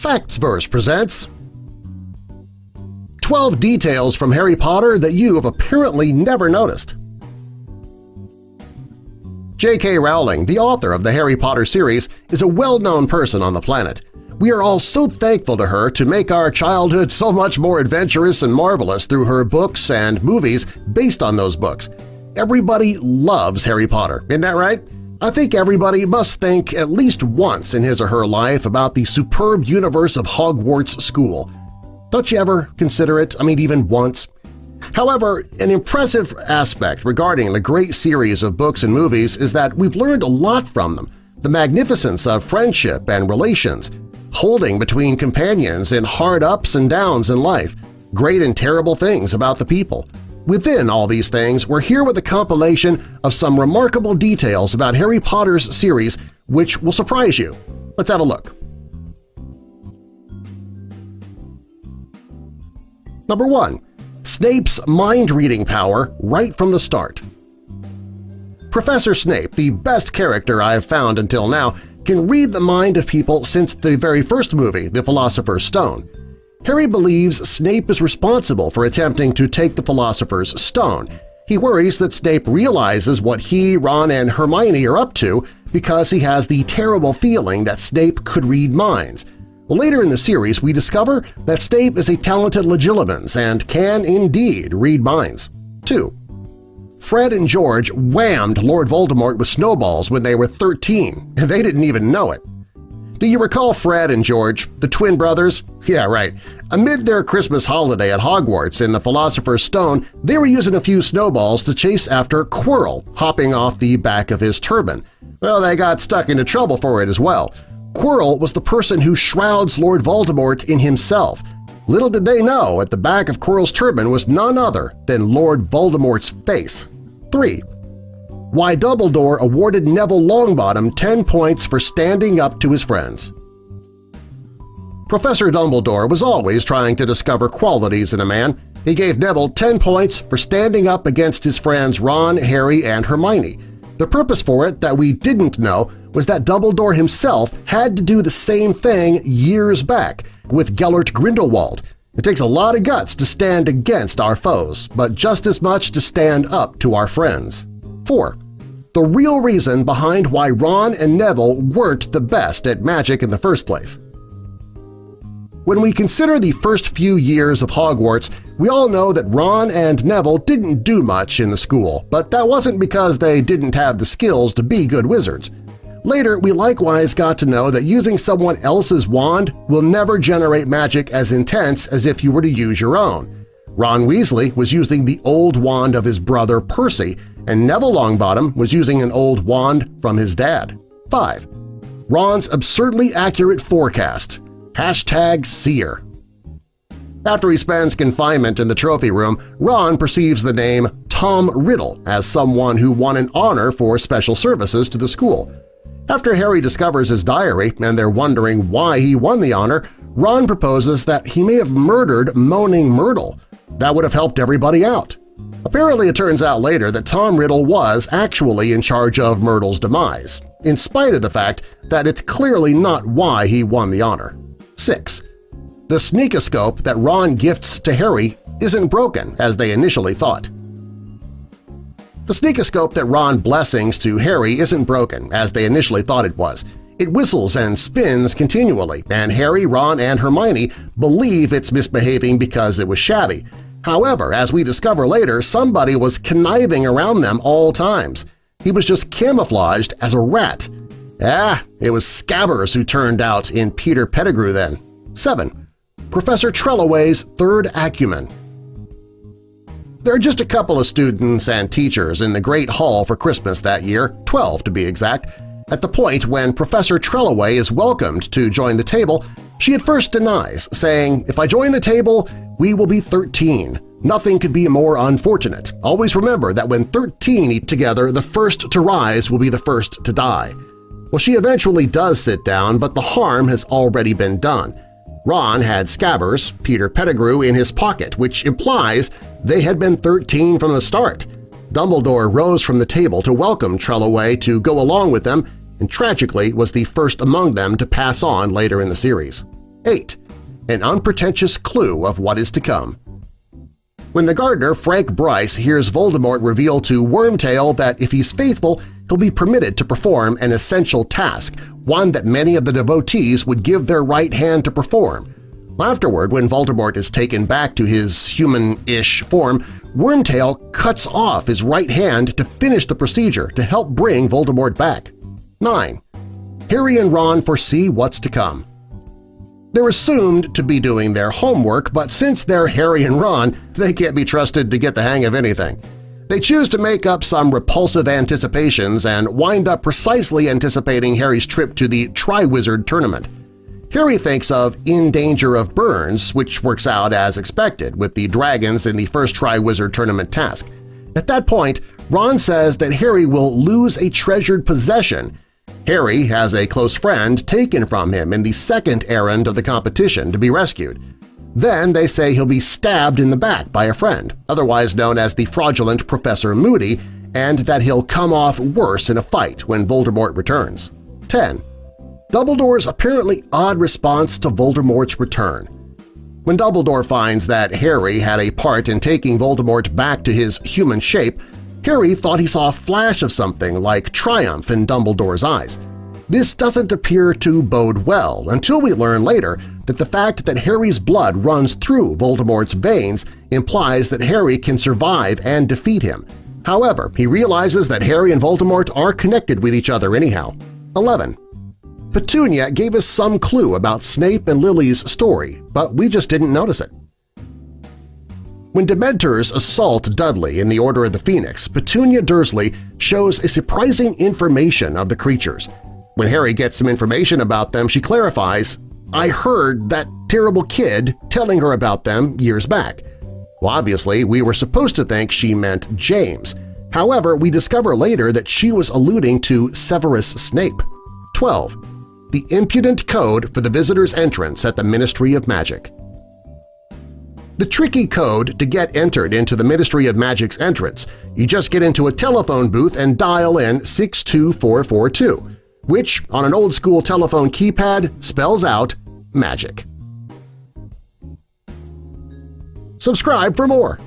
Factsverse presents 12 details from Harry Potter that you have apparently never noticed. J.K. Rowling, the author of the Harry Potter series, is a well-known person on the planet. We are all so thankful to her to make our childhood so much more adventurous and marvelous through her books and movies based on those books. Everybody loves Harry Potter, isn't that right? I think everybody must think at least once in his or her life about the superb universe of Hogwarts School. Don't you ever consider it? I mean, even once? However, an impressive aspect regarding the great series of books and movies is that we've learned a lot from them. The magnificence of friendship and relations, holding between companions in hard ups and downs in life, great and terrible things about the people. Within all these things, we're here with a compilation of some remarkable details about Harry Potter's series which will surprise you. Let's have a look. Number 1. Snape's mind-reading power right from the start. Professor Snape, the best character I have found until now, can read the mind of people since the very first movie, The Philosopher's Stone. Harry believes Snape is responsible for attempting to take the Philosopher's Stone. He worries that Snape realizes what he, Ron, and Hermione are up to because he has the terrible feeling that Snape could read minds. Later in the series, we discover that Snape is a talented legilimens and can indeed read minds. 2. Fred and George whammed Lord Voldemort with snowballs when they were 13, and they didn't even know it. Do you recall Fred and George, the twin brothers? Yeah, right. Amid their Christmas holiday at Hogwarts in the Philosopher's Stone, they were using a few snowballs to chase after Quirrell, hopping off the back of his turban. Well, they got stuck into trouble for it as well. Quirrell was the person who shrouds Lord Voldemort in himself. Little did they know at the back of Quirrell's turban was none other than Lord Voldemort's face. 3. Why Dumbledore awarded Neville Longbottom 10 points for standing up to his friends. Professor Dumbledore was always trying to discover qualities in a man. He gave Neville 10 points for standing up against his friends Ron, Harry, and Hermione. The purpose for it that we didn't know was that Dumbledore himself had to do the same thing years back with Gellert Grindelwald. It takes a lot of guts to stand against our foes, but just as much to stand up to our friends. 4. The real reason behind why Ron and Neville weren't the best at magic in the first place. When we consider the first few years of Hogwarts, we all know that Ron and Neville didn't do much in the school, but that wasn't because they didn't have the skills to be good wizards. Later, we likewise got to know that using someone else's wand will never generate magic as intense as if you were to use your own. Ron Weasley was using the old wand of his brother Percy, and Neville Longbottom was using an old wand from his dad. 5. Ron's absurdly accurate forecast. #Seer. After he spends confinement in the trophy room, Ron perceives the name Tom Riddle as someone who won an honor for special services to the school. After Harry discovers his diary and they're wondering why he won the honor, Ron proposes that he may have murdered Moaning Myrtle. That would have helped everybody out. Apparently it turns out later that Tom Riddle was actually in charge of Myrtle's demise, in spite of the fact that it's clearly not why he won the honor. 6. The sneakoscope that Ron gifts to Harry isn't broken as they initially thought. The sneakoscope that Ron blessings to Harry isn't broken as they initially thought it was. It whistles and spins continually, and Harry, Ron, and Hermione believe it's misbehaving because it was shabby. However, as we discover later, somebody was conniving around them all times. He was just camouflaged as a rat. It was Scabbers who turned out in Peter Pettigrew then. 7. Professor Trelawney's third acumen. There are just a couple of students and teachers in the Great Hall for Christmas that year, 12 to be exact. At the point when Professor Trelawney is welcomed to join the table, she at first denies, saying, "If I join the table, we will be 13. Nothing could be more unfortunate. Always remember that when 13 eat together, the first to rise will be the first to die." Well, she eventually does sit down, but the harm has already been done. Ron had Scabbers, Peter Pettigrew, in his pocket, which implies they had been 13 from the start. Dumbledore rose from the table to welcome Trelawney to go along with them and tragically was the first among them to pass on later in the series. 8. An unpretentious clue of what is to come. When the gardener, Frank Bryce, hears Voldemort reveal to Wormtail that if he's faithful, he'll be permitted to perform an essential task, one that many of the devotees would give their right hand to perform. Afterward, when Voldemort is taken back to his human-ish form, Wormtail cuts off his right hand to finish the procedure to help bring Voldemort back. 9. Harry and Ron foresee what's to come. They're assumed to be doing their homework, but since they're Harry and Ron, they can't be trusted to get the hang of anything. They choose to make up some repulsive anticipations and wind up precisely anticipating Harry's trip to the Triwizard Tournament. Harry thinks of In Danger of Burns, which works out as expected with the dragons in the first Triwizard Tournament task. At that point, Ron says that Harry will lose a treasured possession. Harry has a close friend taken from him in the second errand of the competition to be rescued. Then they say he'll be stabbed in the back by a friend, otherwise known as the fraudulent Professor Moody, and that he'll come off worse in a fight when Voldemort returns. 10. Dumbledore's apparently odd response to Voldemort's return. When Dumbledore finds that Harry had a part in taking Voldemort back to his human shape, Harry thought he saw a flash of something like triumph in Dumbledore's eyes. This doesn't appear to bode well until we learn later that the fact that Harry's blood runs through Voldemort's veins implies that Harry can survive and defeat him. However, he realizes that Harry and Voldemort are connected with each other anyhow. 11. Petunia gave us some clue about Snape and Lily's story, but we just didn't notice it. When Dementors assault Dudley in the Order of the Phoenix, Petunia Dursley shows a surprising information of the creatures. When Harry gets some information about them, she clarifies, "I heard that terrible kid telling her about them years back." Well, obviously, we were supposed to think she meant James. However, we discover later that she was alluding to Severus Snape. 12. The impudent code for the visitor's entrance at the Ministry of Magic. The tricky code to get entered into the Ministry of Magic's entrance, you just get into a telephone booth and dial in 62442, which on an old-school telephone keypad spells out magic. Subscribe for more!